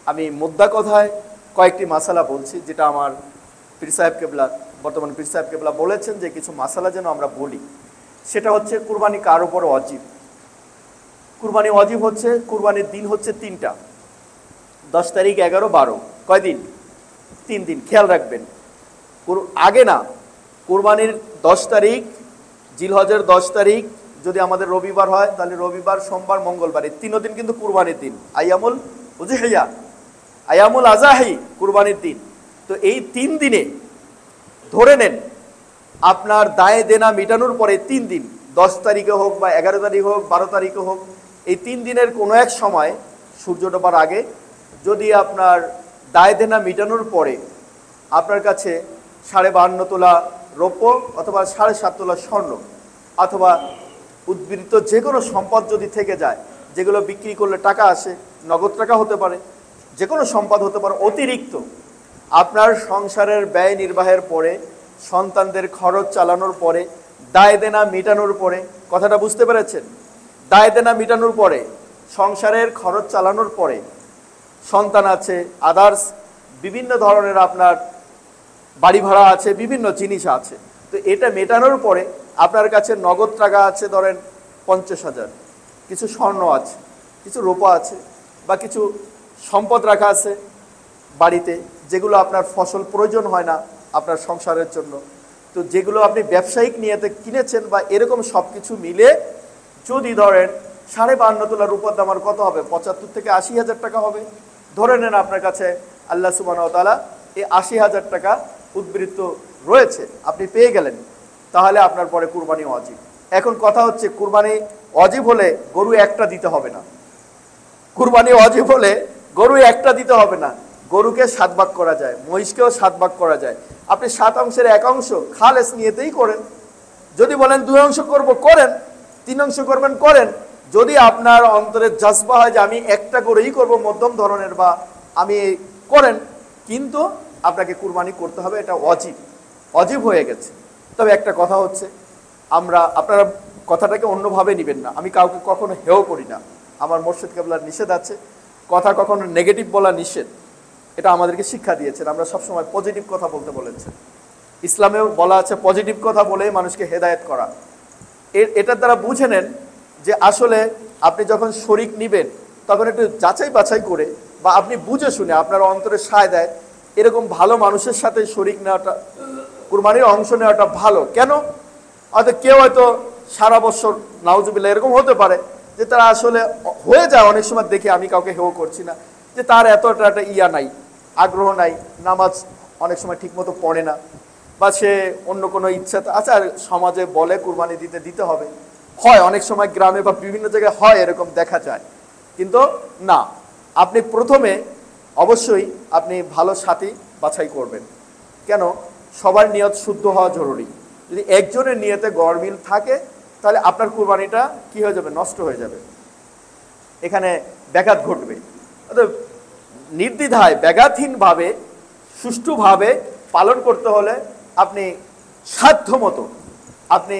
[SPEAKER 1] আমি মোদ্দা কথায় কয়েকটি মাসালা বলছি, যেটা আমার পীর সাহেব কেবলা, বর্তমান পীর সাহেব কেবলা বলেছেন যে কিছু মাসালা যেন আমরা বলি। সেটা হচ্ছে কুরবানি কার উপর ওয়াজিব। কুরবানি ওয়াজিব হচ্ছে, কুরবানির দিন হচ্ছে 3টা, 10 তারিখ, 11, 12, কয়দিন? 3 দিন। খেয়াল রাখবেন, আগে না, কুরবানির 10 তারিখ, জিলহজের 10 তারিখ যদি আমাদের রবিবার হয়, তাহলে রবিবার, সোমবার, মঙ্গলবার, এই 3 দিন কিন্তু কুরবানির দিন। আইয়ামুল উযহিয়া, আইয়ামুল আযাহি, কুরবানির দিন। তো এই 3 দিনে ধরে নেন আপনার দায়ে দেনা মেটানোর পরে 3 দিন, 10 তারিখে হোক বা 11 তারিখে হোক, 12 তারিখে হোক, এই 3 দিনের কোনো এক সময় সূর্য ডোবার আগে যদি আপনার দায় দেনা মেটানোর পরে আপনার কাছে 52.5 তোলা রৌপ্য অথবা 7.5 তোলা স্বর্ণ অথবা উদ্বৃত্ত যে কোনো সম্পদ যদি থেকে যায়, যেগুলো বিক্রি করলে টাকা আসে, নগদ টাকা হতে পারে, যে কোনো সম্পদ হতে পারে, অতিরিক্ত আপনার সংসারের ব্যয় নির্বাহের পরে, সন্তানদের খরচ চালানোর পরে, দায় দেনা মেটানোর পরে, কথাটা বুঝতে পেরেছেন? দায় দেনা মেটানোর পরে, সংসারের খরচ চালানোর পরে, সন্তান আছে, আদার্স বিভিন্ন ধরনের আপনার বাড়ি ভাড়া আছে, বিভিন্ন জিনিস আছে, তো এটা মেটানোর পরে আপনার কাছে নগদ টাকা আছে ধরেন 50,000, কিছু স্বর্ণ আছে, কিছু রূপা আছে, বা কিছু সম্পদ রাখা আছে বাড়িতে, যেগুলো আপনার ফসল প্রয়োজন হয় না আপনার সংসারের জন্য, তো যেগুলো আপনি ব্যবসায়িক নিয়েতে কিনেছেন বা এরকম সব কিছু মিলে যদি ধরেন 52.5 তোলা রূপার দাম আর কত হবে, 75 থেকে 80,000 টাকা হবে। ধরে নেন আপনার কাছে আল্লাহ সুবহানাহু ওয়া তাআলা এই 80,000 টাকা উদ্বৃত্ত রয়েছে, আপনি পেয়ে গেলেন, তাহলে আপনার পরে কুরবানি ওয়াজিব। এখন কথা হচ্ছে, কুরবানি ওয়াজিব হলে গরু একটা দিতে হবে না। কুরবানি ওয়াজিব হলে গরু একটা দিতে হবে না, গরুকে 7 ভাগ করা যায়, মহিষকেও 7 ভাগ করা যায়। আপনি 7 অংশের 1 অংশ খালেস নিয়েতেই করেন। যদি বলেন 2 অংশ করব, করেন। 3 অংশ করবেন, করেন। যদি আপনার অন্তরে জজবা হয় যে আমি একটা গরুই করব মধ্যম ধরনের, বা আমি করেন, কিন্তু আপনাকে কুরবানি করতে হবে, এটা ওয়াজিব, ওয়াজিব হয়ে গেছে। তবে একটা কথা হচ্ছে, আপনারা কথাটাকে অন্যভাবে নেবেন না, আমি কাউকে কখনো হেয় করি না, আমার মুর্শিদ কেবলার নিষেধ আছে, কথা কখনো নেগেটিভ বলা নিষেধ, এটা আমাদেরকে শিক্ষা দিয়েছেন। আমরা সবসময় পজিটিভ কথা বলতে বলেছেন, ইসলামেও বলা আছে পজিটিভ কথা বলে মানুষকে হেদায়েত করা। এটার দ্বারা বুঝে নেন যে আসলে আপনি যখন শরিক নিবেন তখন একটু যাচাই বাছাই করে, বা আপনি বুঝে শুনে আপনার অন্তরে সায় দেয় এরকম ভালো মানুষের সাথে শরিক নেওয়াটা, কুরবানির অংশ নেওয়াটা ভালো। কেন? হয়তো কেউ হয়তো সারা বছর নাউজুবিল্লাহ এরকম হতে পারে যে তারা আসলে হয়ে যায়, অনেক সময় দেখে, আমি কাউকে হেয় করছি না, যে তার এতটা একটা ইয়া নাই, আগ্রহ নাই, নামাজ অনেক সময় ঠিকমতো পড়ে না, বা সে অন্য কোনো ইচ্ছা, আচ্ছা সমাজে বলে কুরবানি দিতে হবে, হয় অনেক সময় গ্রামে বা বিভিন্ন জায়গায় হয়, এরকম দেখা যায়। কিন্তু না, আপনি প্রথমে অবশ্যই আপনি ভালো সাথী বাছাই করবেন। কেন? সবার নিয়ত শুদ্ধ হওয়া জরুরি। যদি একজনের নিয়তে গড়মিল থাকে তাহলে আপনার কুরবানিটা কি হয়ে যাবে? নষ্ট হয়ে যাবে, এখানে ব্যাঘাত ঘটবে। অর্থাৎ নির্দ্বিধায় ব্যাঘাতহীনভাবে সুষ্ঠুভাবে পালন করতে হলে আপনি সাধ্যমতো আপনি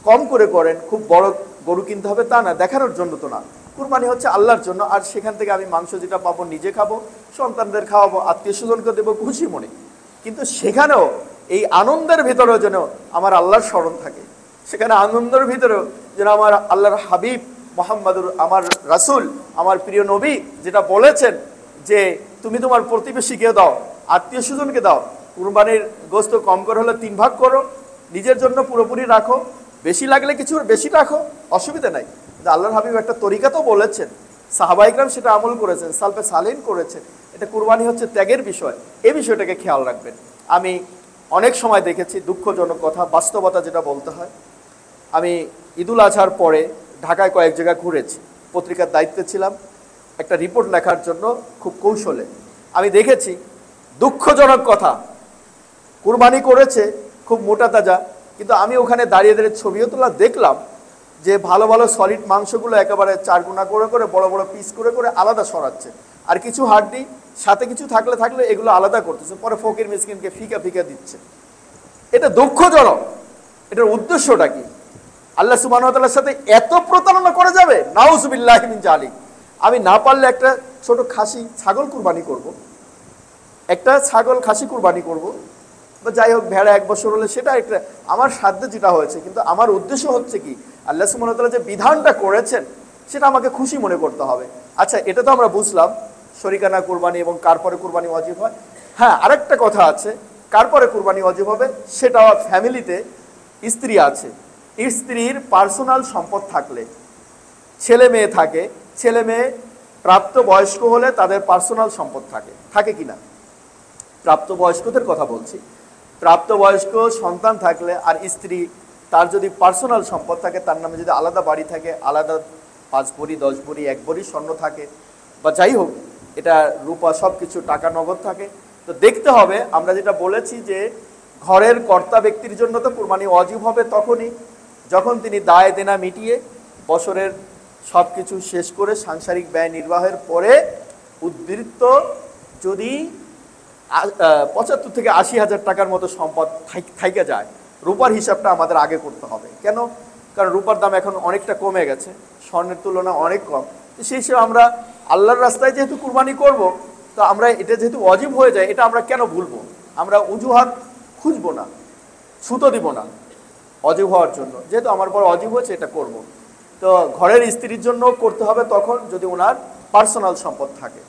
[SPEAKER 1] কম করে করেন, খুব বড় গরু কিনতে হবে তা না, দেখানোর জন্য তো না। কুরবানি হচ্ছে আল্লাহর জন্য, আর সেখান থেকে আমি মাংস যেটা পাবো নিজে খাবো, সন্তানদের খাওয়াবো, আত্মীয় স্বজনকে দেবো খুশি মনে। কিন্তু সেখানেও এই আনন্দের ভিতরেও যেন আমার আল্লাহর স্মরণ থাকে, সেখানে আনন্দের ভিতরেও যেন আমার আল্লাহর হাবিব মোহাম্মদুর, আমার রাসূল, আমার প্রিয় নবী যেটা বলেছেন যে তুমি তোমার প্রতিবেশীকে দাও, আত্মীয় স্বজনকে দাও, কুরবানির গোস্ত কম করে হলে 3 ভাগ করো, নিজের জন্য পুরোপুরি রাখো, বেশি লাগলে কিছু বেশি রাখো, অসুবিধা নাই। আল্লাহর হাবিব একটা তরিকা তো বলেছেন, সাহাবা ইকরাম সেটা আমল করেছেন, সালফে সালেহিন করেছেন। এটা কুরবানি হচ্ছে ত্যাগের বিষয়, এই বিষয়টাকে খেয়াল রাখবেন। আমি অনেক সময় দেখেছি, দুঃখজনক কথা, বাস্তবতা যেটা বলতে হয়, আমি ঈদুল আজহার পরে ঢাকায় কয়েক জায়গায় ঘুরেছি, পত্রিকার দায়িত্বে ছিলাম একটা রিপোর্ট লেখার জন্য, খুব কৌশলে আমি দেখেছি দুঃখজনক কথা, কুরবানি করেছে খুব মোটা তাজা, কিন্তু আমি ওখানে দাঁড়িয়ে দাঁড়িয়ে ছবিও তোলা দেখলাম যে ভালো ভালো সলিড মাংসগুলো একেবারে 4 গুণা করে করে বড় বড় পিস করে করে আলাদা সরাচ্ছে, আর কিছু হাড্ডি সাথে কিছু থাকলে এগুলো আলাদা করতেছে, পরে ফকির মিসকিনকে ফিকা ফিকা দিচ্ছে। এটা দুঃখজনক। এটার উদ্দেশ্যটা কি? আল্লাহ সুবহানাহু ওয়া তাআলার সাথে এত প্রতারণা করা যাবে? নাউজুবিল্লাহি মিন জালিক। আমি না পারলে একটা ছোট খাসি ছাগল কুরবানি করব, একটা ছাগল খাসি কুরবানি করব, বা যাই হোক ভেড়া 1 বছর হলে সেটা একটা আমার সাধ্যে যেটা হয়েছে, কিন্তু আমার উদ্দেশ্য হচ্ছে কি, আল্লাহ সুবহানাহু ওয়া তাআলা যে বিধানটা করেছেন সেটা আমাকে খুশি মনে করতে হবে। আচ্ছা, এটা তো আমরা বুঝলাম শরিকানা কুরবানি এবং কার পরে কুরবানি ওয়াজিব হয়। হ্যাঁ, আরেকটা কথা আছে, কার পরে কুরবানি ওয়াজিব হবে, সেটা ফ্যামিলিতে স্ত্রী আছে, স্ত্রীর পার্সোনাল সম্পদ থাকলে, ছেলে মেয়ে থাকে, ছেলে মেয়ে প্রাপ্তবয়স্ক হলে তাদের পার্সোনাল সম্পদ থাকে কিনা, প্রাপ্তবয়স্কদের কথা বলছি, প্রাপ্তবয়স্ক সন্তান থাকলে আর স্ত্রী, তার যদি পার্সোনাল সম্পদ থাকে, তার নামে যদি আলাদা বাড়ি থাকে, আলাদা 5 ভরি 10 ভরি 1 ভরি স্বর্ণ থাকে, বা যাই হোক এটা রূপা সব কিছু টাকা নগদ থাকে। তো দেখতে হবে, আমরা যেটা বলেছি যে ঘরের কর্তা ব্যক্তির জন্য তো কুরবানি ওয়াজিব হবে তখনই যখন তিনি দায় দেনা মিটিয়ে বছরের সব কিছু শেষ করে সাংসারিক ব্যয় নির্বাহের পরে উদ্বৃত্ত যদি 75 থেকে 80 হাজার টাকার মতো সম্পদ থাইকে যায়, রূপার হিসাবটা আমাদের আগে করতে হবে। কেন? কারণ রূপার দাম এখন অনেকটা কমে গেছে, স্বর্ণের তুলনায় অনেক কম। তো সেই হিসেবে আমরা আল্লাহর রাস্তায় যেহেতু কুরবানি করব, তো আমরা এটা যেহেতু অজীব হয়ে যায়, এটা আমরা কেন ভুলবো? আমরা অজুহাত খুঁজবো না, ছুতো দিব না অজীব হওয়ার জন্য। যেহেতু আমার পর অজীব হয়েছে, এটা করব। তো ঘরের স্ত্রীর জন্য করতে হবে তখন যদি ওনার পার্সোনাল সম্পদ থাকে,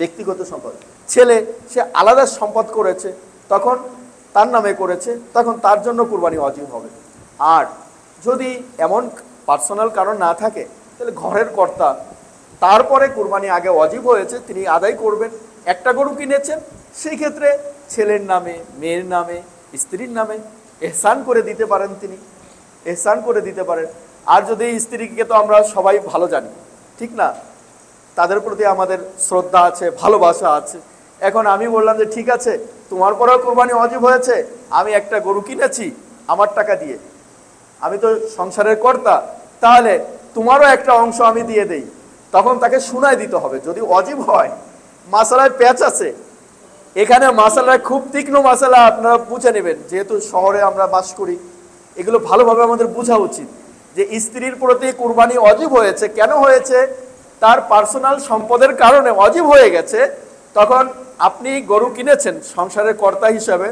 [SPEAKER 1] ব্যক্তিগত সম্পদ। ছেলে সে আলাদা সম্পদ করেছে, তখন তার নামে করেছে, তখন তার জন্য কুরবানি ওয়াজিব হবে। আর যদি এমন পার্সোনাল কারণ না থাকে, তাহলে ঘরের কর্তা তারপরে কুরবানি আগে ওয়াজিব হয়েছে, তিনি আদায় করবেন। একটা গরু কিনেছেন, সেই ক্ষেত্রে ছেলের নামে, মেয়ের নামে, স্ত্রীর নামে এহসান করে দিতে পারেন, তিনি এহসান করে দিতে পারেন। আর যদি স্ত্রীকে তো আমরা সবাই ভালো জানি, ঠিক না? তাদের প্রতি আমাদের শ্রদ্ধা আছে, ভালোবাসা আছে। এখন আমি বললাম যে ঠিক আছে, তোমার পরেও কোরবানি ওয়াজিব হয়েছে, আমি একটা গরু কিনেছি আমার টাকা দিয়ে, আমি তো সংসারের কর্তা, তাহলে তোমারও একটা অংশ আমি দিয়ে দেই। তখন তাকে শুনাই দিতে হবে। যদি ওয়াজিব হয়, মাসালায় প্যাচ আছে এখানে, মাসালায় খুব তীক্ষ্ণ মাসালা, আপনারা বুঝে নেবেন। যেহেতু শহরে আমরা বাস করি, এগুলো ভালোভাবে আমাদের বোঝা উচিত যে স্ত্রীর প্রতি কুরবানি ওয়াজিব হয়েছে। কেন হয়েছে? তার পার্সোনাল সম্পদের কারণে ওয়াজিব হয়ে গেছে। তখন আপনি গরু কিনেছেন সংসারের কর্তা হিসাবে,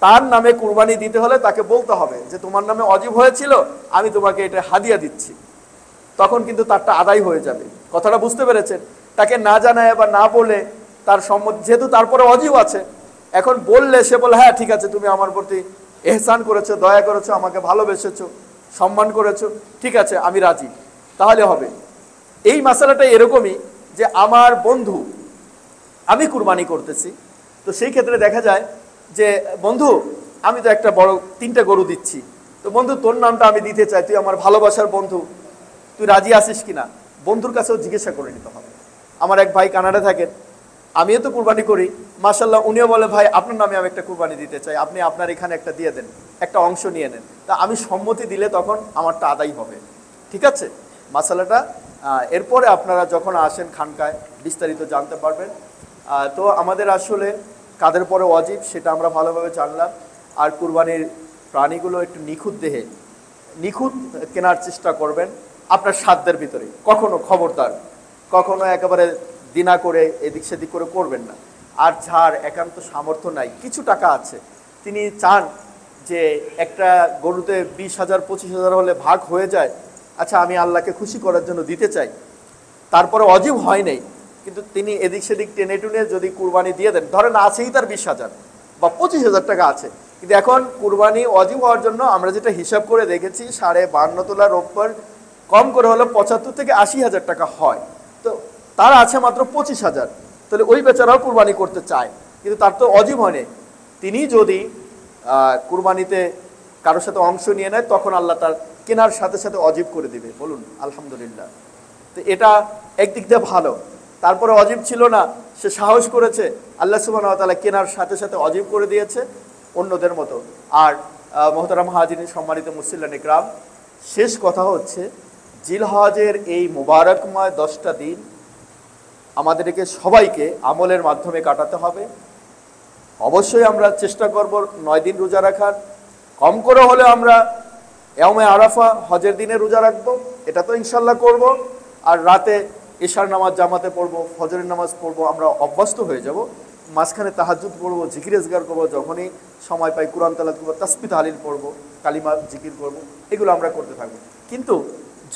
[SPEAKER 1] তার নামে কুরবানি দিতে হলে তাকে বলতে হবে যে তোমার নামে ওয়াজিব হয়েছিল, আমি তোমাকে এটা হাদিয়া দিচ্ছি। তখন কিন্তু তারটা আদায় হয়ে যাবে। কথাটা বুঝতে পেরেছেন? তাকে না জানায় বা না বলে তার সম্মতি, যেহেতু তারপরে ওয়াজিব আছে, এখন বললে সে বলে হ্যাঁ ঠিক আছে, তুমি আমার প্রতি এহসান করেছো, দয়া করেছো, আমাকে ভালোবেসেছো, সম্মান করেছো, ঠিক আছে আমি রাজি, তাহলে হবে। এই মাসালাটা এরকমই যে আমার বন্ধু, আমি কুরবানি করতেছি, তো সেই ক্ষেত্রে দেখা যায় যে বন্ধু আমি তো একটা বড় 3টা গরু দিচ্ছি, তো বন্ধু তোর নামটা আমি দিতে চাই, তুই আমার ভালোবাসার বন্ধু, তুই রাজি আছিস কিনা? বন্ধুর কাছেও জিজ্ঞাসা করে নিতে হবে। আমার এক ভাই কানাডা থাকেন, আমিও তো কুরবানি করি, মাশাল্লাহ, উনিও বলে ভাই আপনার নামে আমি একটা কুরবানি দিতে চাই, আপনি আপনার এখানে একটা দিয়ে দেন, একটা অংশ নিয়ে নেন। তা আমি সম্মতি দিলে তখন আমারটা আদায় হবে। ঠিক আছে মাসালাটা? এরপরে আপনারা যখন আসেন খানকায় বিস্তারিত জানতে পারবেন। তো আমাদের আসলে কাদের পরে ওয়াজিব সেটা আমরা ভালোভাবে জানলাম। আর কুরবানির প্রাণীগুলো একটু নিখুঁত দেহে নিখুঁত কেনার চেষ্টা করবেন আপনার সাধ্যের ভিতরে। কখনো খবরদার, কখনো একেবারে দিনা করে এদিক সেদিক করে করবেন না। আর যার একান্ত সামর্থ্য নাই, কিছু টাকা আছে, তিনি চান যে একটা গরুতে 20,000 25,000 হলে ভাগ হয়ে যায়, আচ্ছা আমি আল্লাহকে খুশি করার জন্য দিতে চাই, তারপরে অজীব হয় নাই, কিন্তু তিনি এদিক সেদিক টেনে টুনে যদি কুরবানি দিয়ে দেন, ধরেন আছেই তার 20,000 বা 25,000 টাকা আছে, কিন্তু এখন কুরবানি অজীব হওয়ার জন্য আমরা যেটা হিসাব করে দেখেছি 52.5 তোলা রোববার কম করে হলো 75 থেকে 80,000 টাকা হয়। তো তার আছে মাত্র 25,000, তাহলে ওই বেচারাও কুরবানি করতে চায়, কিন্তু তার তো অজীব হয়নি। তিনি যদি কুরবানিতে কারোর সাথে অংশ নিয়ে নেয়, তখন আল্লাহ তার কেনার সাথে সাথে অজীব করে দিবে। বলুন আলহামদুলিল্লাহ। তো এটা একদিক দিয়ে ভালো। তারপরে অজীব ছিল না, সে সাহস করেছে, আল্লাহ সুবহানাহু ওয়া তাআলা কেনার সাথে সাথে অজীব করে দিয়েছে অন্যদের মতো। আর মোহতারাম হাজিরিন, সম্মানিত মুসলিম ইকরাম, শেষ কথা হচ্ছে জিলহজের এই মুবারকময় 10টা দিন আমাদেরকে সবাইকে আমলের মাধ্যমে কাটাতে হবে। অবশ্যই আমরা চেষ্টা করব 9 দিন রোজা রাখার, কম করে হলে আমরা ইয়াউমে আরাফা হজের দিনে রোজা রাখবো, এটা তো ইনশাল্লাহ করব। আর রাতে ইশার নামাজ জামাতে পড়বো, ফজরের নামাজ পড়বো, আমরা অভ্যস্ত হয়ে যাব। মাঝখানে তাহাজ্জুদ পড়বো, জিকির আজগার করবো, যখনই সময় পাই কোরআন তেলাওয়াত করবো, তাসবিহ তাহলিল পড়বো, কালিমা জিকির করবো, এগুলো আমরা করতে থাকবো। কিন্তু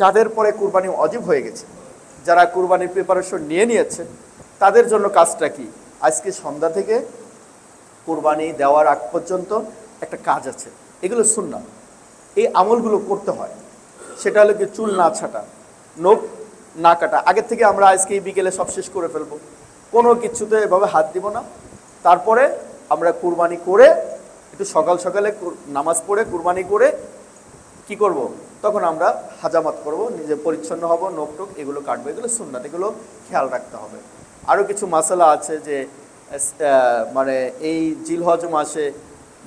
[SPEAKER 1] যাদের পরে কুরবানি অজীব হয়ে গেছে, যারা কুরবানির প্রিপারেশন নিয়ে নিয়েছে, তাদের জন্য কাজটা কি? আজকে সন্ধ্যা থেকে কুরবানি দেওয়ার আগ পর্যন্ত একটা কাজ আছে, এগুলো সুন্নাত, এই আমলগুলো করতে হয়। সেটা হলো কি, চুল না ছাঁটা, নখ না কাটা। আগের থেকে আমরা আজকে এই বিকেলে সব শেষ করে ফেলবো, কোনো কিছুতে এভাবে হাত দিব না। তারপরে আমরা কুরবানি করে একটু সকাল সকালে নামাজ পড়ে কুরবানি করে কি করব, তখন আমরা হাজামাত করব, নিজে পরিচ্ছন্ন হব, নখ টোক এগুলো কাটবো, এগুলো সুন্নাত, এগুলো খেয়াল রাখতে হবে। আরও কিছু মাসালা আছে যে মানে এই জিলহজ মাসে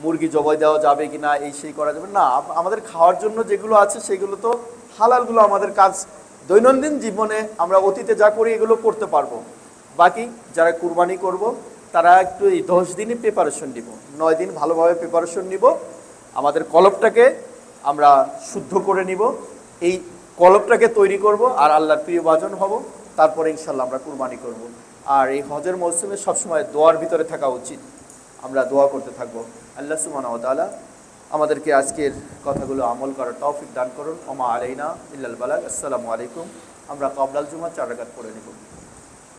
[SPEAKER 1] মুরগি জবাই দেওয়া যাবে কি না, এই সেই করা যাবে না। আমাদের খাওয়ার জন্য যেগুলো আছে সেগুলো তো হালালগুলো আমাদের কাজ দৈনন্দিন জীবনে আমরা অতীতে যা করি এগুলো করতে পারবো। বাকি যারা কুরবানি করব তারা একটু এই 10 দিনই প্রিপারেশন নিব, 9 দিন ভালোভাবে প্রিপারেশন নিব, আমাদের কলবটাকে আমরা শুদ্ধ করে নিব, এই কলবটাকে তৈরি করব আর আল্লাহর প্রিয় ভাজন হব, তারপরে ইনশাল্লাহ আমরা কুরবানি করব। আর এই হজের মৌসুমে সবসময় দোয়ার ভিতরে থাকা উচিত, আমরা দোয়া করতে থাকবো। আল্লাহ সুবহানাহু ওয়া তাআলা আমাদেরকে আজকের কথাগুলো আমল করার তৌফিক দান করুন। ওমা আলাইনা ইল্লাল বালাগ। আসসালামু আলাইকুম। আমরা ক্বাবলাল জুমা 4 রাকাত পড়ে নেব।